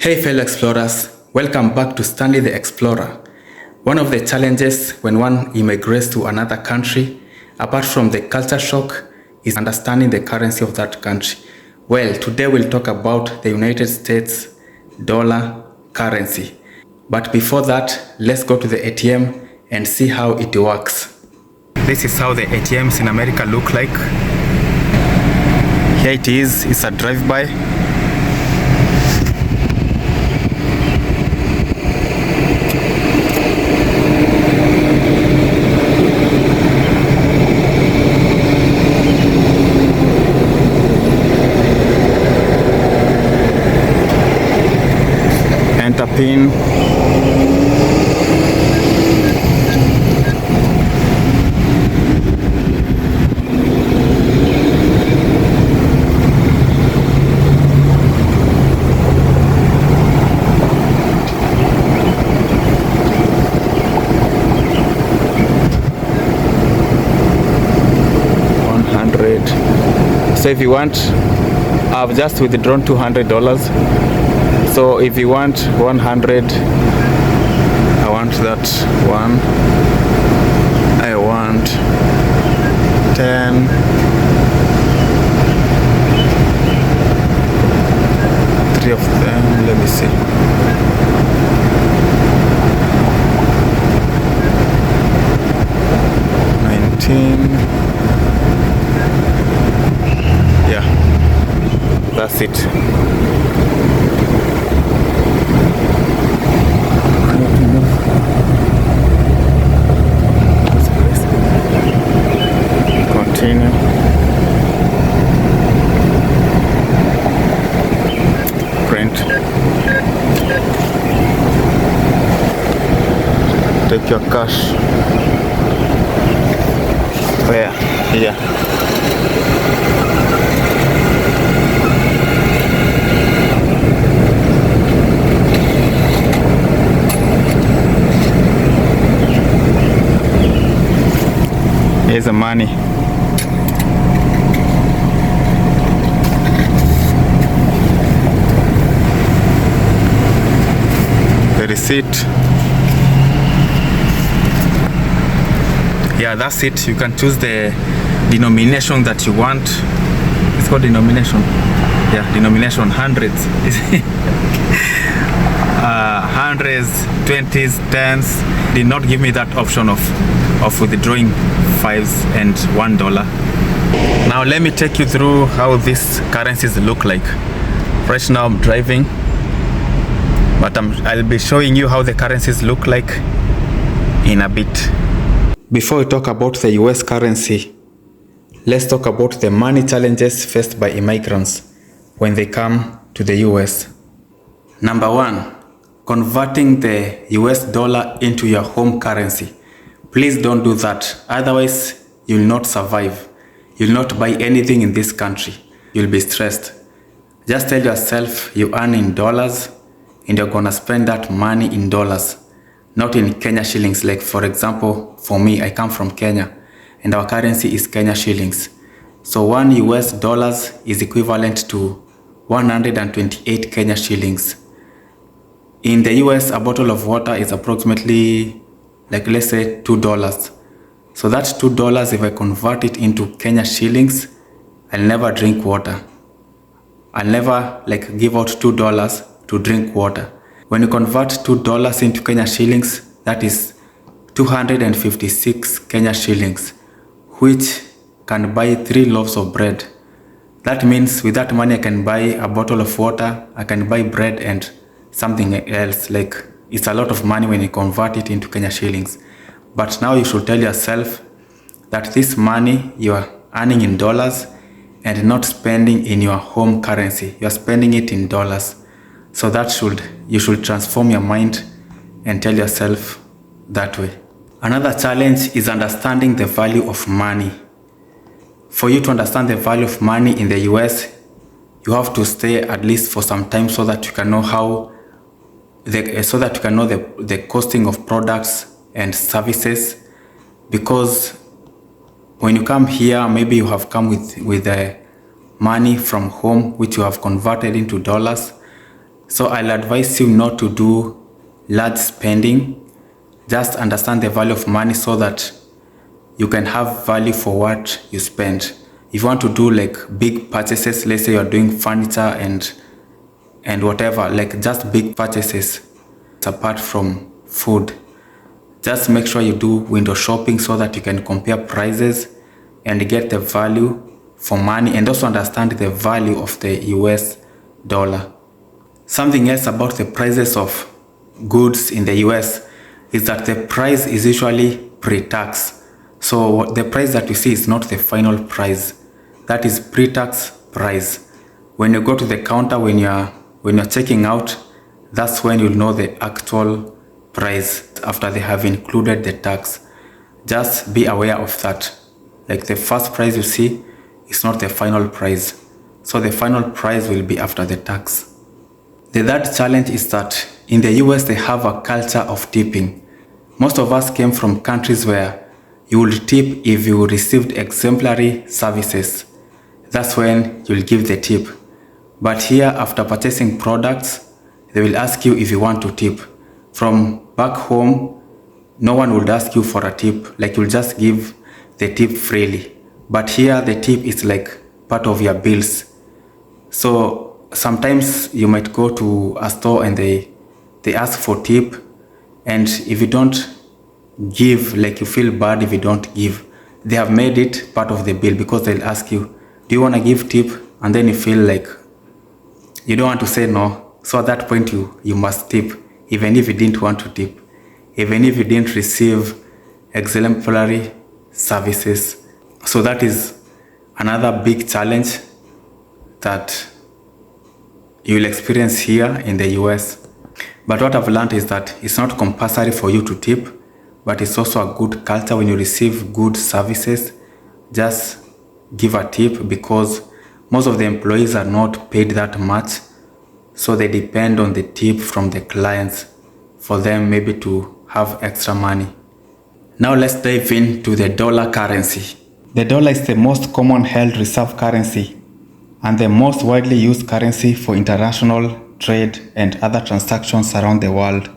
Hey fellow explorers, welcome back to Stanley the Explorer. One of the challenges when one immigrates to another country, apart from the culture shock, is understanding the currency of that country. Well, today we'll talk about the United States dollar currency. But before that, let's go to the ATM and see how it works. This is how the ATMs in America look like. Here it is, it's a drive-by. Enter pin. So if you want, I've just withdrawn $200. So if you want 100, I want that one. I want 10. 3 of them. Let me see. Yeah, that's it. Continue. Print. Take your cash. Where? Here. Here's the money. The receipt. Yeah, that's it. You can choose the denomination that you want. It's called denomination. Yeah, denomination, hundreds. Hundreds, 20s, 10s. Did not give me that option of withdrawing 5s and $1. Now let me take you through how these currencies look like. Right now I'm driving, but I'll be showing you how the currencies look like in a bit. Before we talk about the US currency, let's talk about the money challenges faced by immigrants when they come to the US. Number 1, converting the US dollar into your home currency. Please don't do that, otherwise you'll not survive. You'll not buy anything in this country. You'll be stressed. Just tell yourself you earn in dollars and you're gonna spend that money in dollars, not in Kenya shillings. Like for example, for me, I come from Kenya and our currency is Kenya shillings. So 1 US dollars is equivalent to 128 Kenya shillings. In the US, a bottle of water is approximately, like let's say $2. So that's $2, if I convert it into Kenya shillings, I'll never drink water. I'll never give out $2 to drink water. When you convert $2 into Kenya shillings, that is 256 Kenya shillings, which can buy 3 loaves of bread. That means with that money I can buy a bottle of water, I can buy bread and something else. It's a lot of money when you convert it into Kenya shillings. But now you should tell yourself that this money you are earning in dollars and not spending in your home currency. You are spending it in dollars. So you should transform your mind and tell yourself that way. Another challenge is understanding the value of money. For you to understand the value of money in the US, you have to stay at least for some time so that you can know the costing of products and services. Because when you come here, maybe you have come with the money from home which you have converted into dollars, So I'll advise you not to do large spending. Just understand the value of money so that you can have value for what you spend. If you want to do like big purchases, let's say you're doing furniture and whatever, like just big purchases apart from food, just make sure you do window shopping so that you can compare prices and get the value for money, and also understand the value of the US dollar. Something else about the prices of goods in the US is that the price is usually pre-tax. So the price that you see is not the final price. That is pre-tax price. When you go to the counter, when you're checking out, that's when you'll know the actual price after they have included the tax. Just be aware of that. Like the first price you see is not the final price. So the final price will be after the tax. The third challenge is that in the US they have a culture of tipping. Most of us came from countries where you will tip if you received exemplary services. That's when you'll give the tip. But here, after purchasing products, they will ask you if you want to tip. From back home, no one would ask you for a tip, like you'll just give the tip freely. But here, the tip is like part of your bills. So sometimes you might go to a store and they ask for tip, and if you don't give, like you feel bad if you don't give. They have made it part of the bill because they'll ask you, do you want to give tip? And then you feel like you don't want to say no. So at that point you must tip, even if you didn't want to tip, even if you didn't receive exemplary services. So that is another big challenge that you'll experience here in the US. But what I've learned is that it's not compulsory for you to tip, but it's also a good culture. When you receive good services, just give a tip, because most of the employees are not paid that much. So they depend on the tip from the clients for them maybe to have extra money. Now let's dive into the dollar currency. The dollar is the most common held reserve currency and the most widely used currency for international trade and other transactions around the world.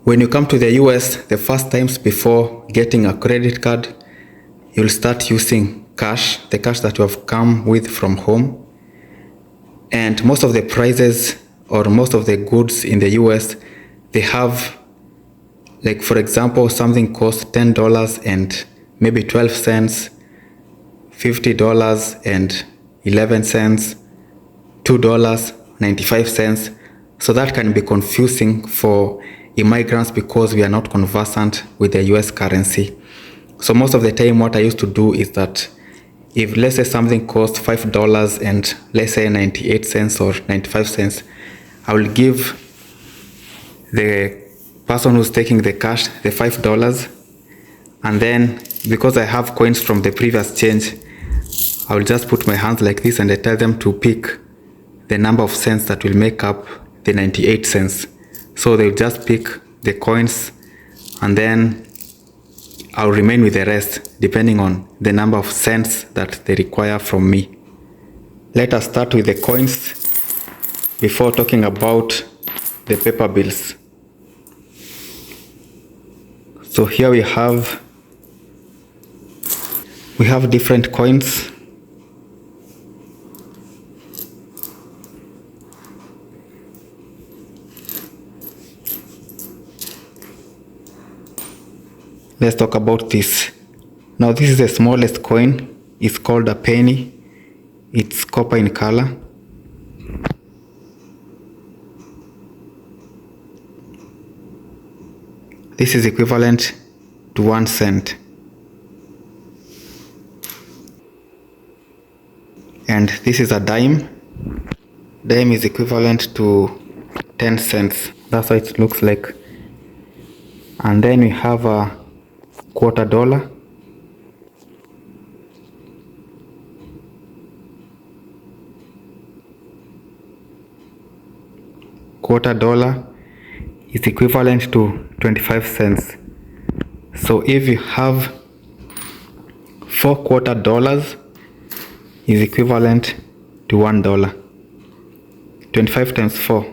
When you come to the US, the first times before getting a credit card, you'll start using cash, the cash that you have come with from home. And most of the prices or most of the goods in the US, they have, like for example, something costs $10 and maybe 12 cents, $50 and 11 cents, $2, 95 cents. So that can be confusing for immigrants because we are not conversant with the US currency. So most of the time what I used to do is that if let's say something costs $5 and let's say 98 cents or 95 cents, I will give the person who's taking the cash the $5, and then because I have coins from the previous change, I will just put my hands like this and I tell them to pick the number of cents that will make up the 98 cents. So they'll just pick the coins and then I'll remain with the rest depending on the number of cents that they require from me. Let us start with the coins before talking about the paper bills. So here we have different coins. Let's talk about this. Now this is the smallest coin. It's called a penny. It's copper in color. This is equivalent to 1 cent. And this is a dime. Dime is equivalent to 10 cents. That's how it looks like. And then we have a $quarter. $quarter is equivalent to 25 cents. So if you have $4 quarter is equivalent to $1. 25 times 4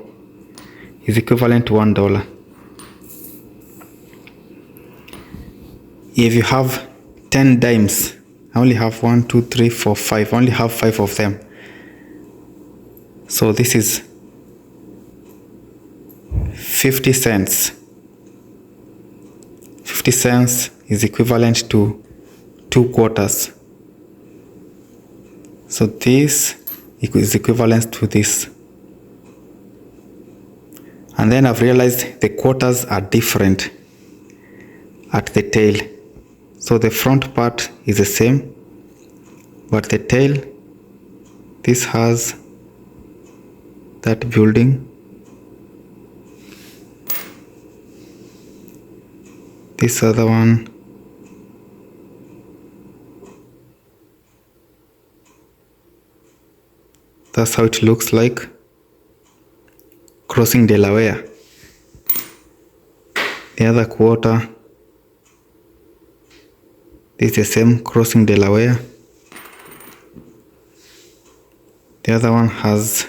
is equivalent to $1. If you have 10 dimes, I only have 1, 2, 3, 4, 5. I only have 5 of them. So this is 50 cents. 50 cents is equivalent to 2 quarters. So this is equivalent to this. And then I've realized the quarters are different at the tail. So the front part is the same, but the tail, this has that building. This other one, that's how it looks like crossing Delaware. The other quarter is the same, crossing Delaware. The other one has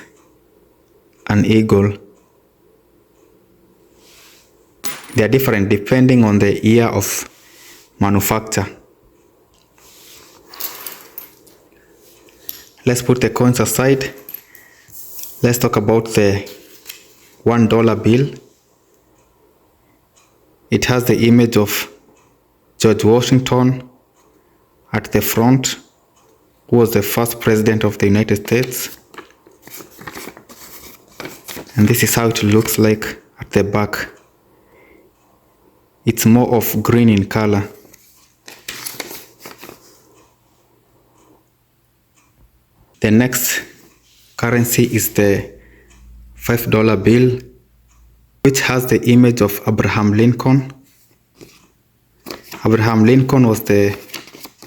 an eagle. They are different depending on the year of manufacture. Let's put the coins aside. Let's talk about the $1 bill. It has the image of George Washington at the front, who was the first president of the United States. And this is how it looks like at the back. It's more of green in color. The next currency is the $5 bill, which has the image of Abraham Lincoln. Abraham Lincoln was the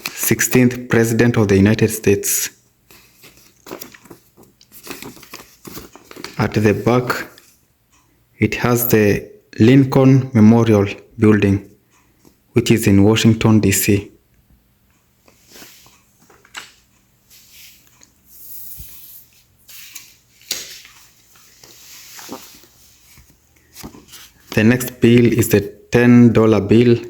16th president of the United States. At the back, it has the Lincoln Memorial Building, which is in Washington, D.C. The next bill is the $10 bill,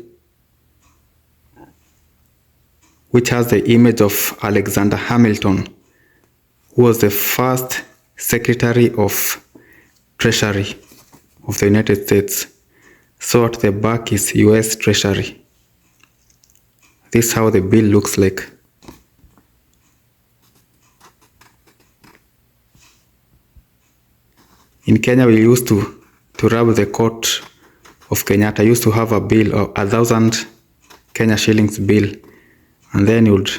which has the image of Alexander Hamilton, who was the first Secretary of Treasury of the United States. So at the back is U.S. Treasury. This is how the bill looks like. In Kenya, we used to rub the coat of Kenyatta. I used to have a bill of 1,000 Kenya shillings bill, and then you'd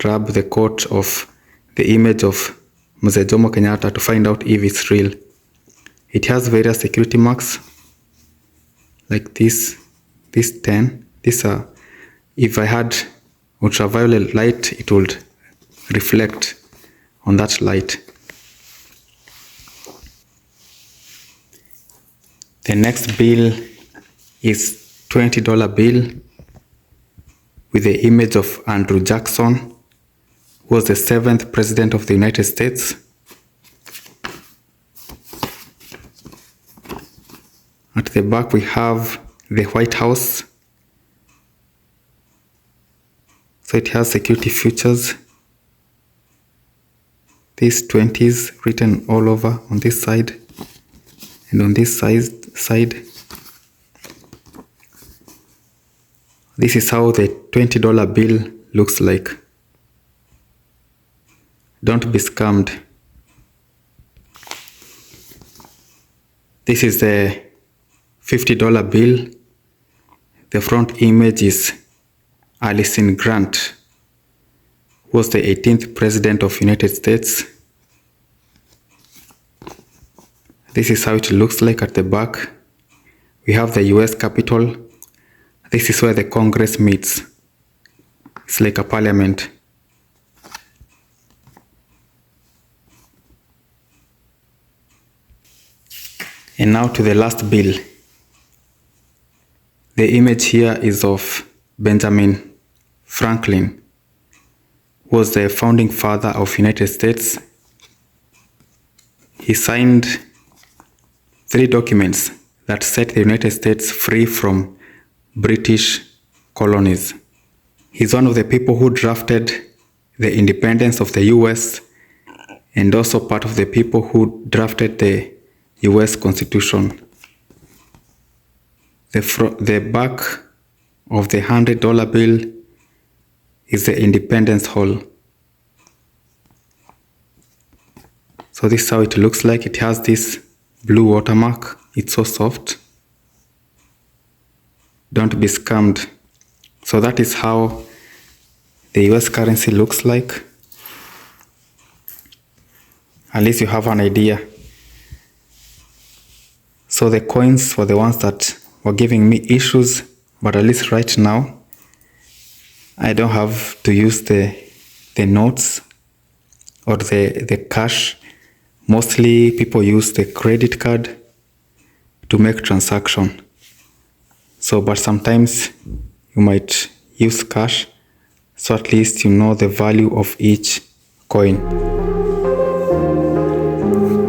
rub the coat of the image of Mzee Jomo Kenyatta to find out if it's real. It has various security marks, like this 10. These are, if I had ultraviolet light, it would reflect on that light. The next bill is $20 bill with the image of Andrew Jackson, who was the 7th president of the United States. At the back we have the White House. So it has security features. These 20s written all over on this side and on this side. This is how the $20 bill looks like. Don't be scammed. This is the $50 bill. The front image is Allison Grant, who was the 18th president of United States. This is how it looks like at the back. We have the US Capitol. This is where the Congress meets. It's like a parliament. And now to the last bill. The image here is of Benjamin Franklin, who was the founding father of United States. He signed 3 documents that set the United States free from British colonies. He's one of the people who drafted the independence of the U.S. and also part of the people who drafted the U.S. Constitution. The back of the $100 bill is the Independence Hall. So this is how it looks like. It has this blue watermark. It's so soft. Don't be scammed. So that is how the US currency looks like. At least you have an idea. So the coins were the ones that were giving me issues, but at least right now I don't have to use the notes or the cash. Mostly people use the credit card to make transaction. So, but sometimes you might use cash, so at least you know the value of each coin.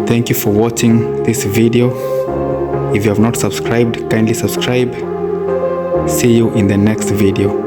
Thank you for watching this video. If you have not subscribed, kindly subscribe. See you in the next video.